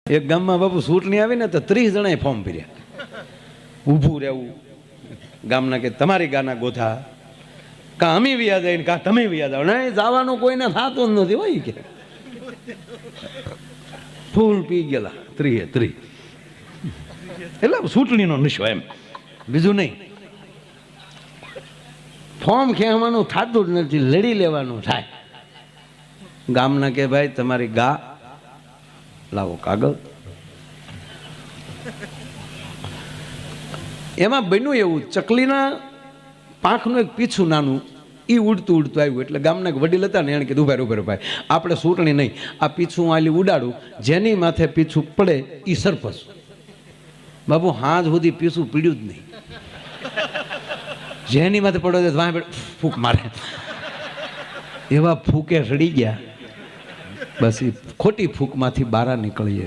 એક ગામમાં બાપુ ચૂંટણી આવી ને તો 30 જણાએ ફોર્મ ભર્યા. ઊભું રહેવું, ગામના કે તમારી ગાના ગોથા, કાં અમે વ્યાજ આવીને કાં તમે વ્યાજ આવો. નહીં જવાનું કોઈને થતું જ નથી હોય કે ફૂલ પી ગયેલા 30. એટલે ચૂંટણીનો નશો એમ, બીજું નહીં. ફોર્મ ખેવાનું થતું જ નથી, લડી લેવાનું થાય. ગામના કે ભાઈ તમારી ગા લાવો કાગળ. એમાં બન્યું એવું, ચકલીના પાંખનું એક પીછું નાનું એ ઉડતું ઉડતું આવ્યું. એટલે ગામના વડીલ હતા ને એને કીધું ઉભા ભાઈ આપણે ચૂંટણી નહીં, આ પીછું આલી ઉડાડું, જેની માથે પીછું પડે એ સરપંચ. બાબુ હાથ સુધી પીછું પીડ્યું જ નહીં. જેની માથે પડ્યો ફૂંક મારે, એવા ફૂકે રડી ગયા. બસ એ ખોટી ફૂંકમાંથી બહાર નીકળીએ.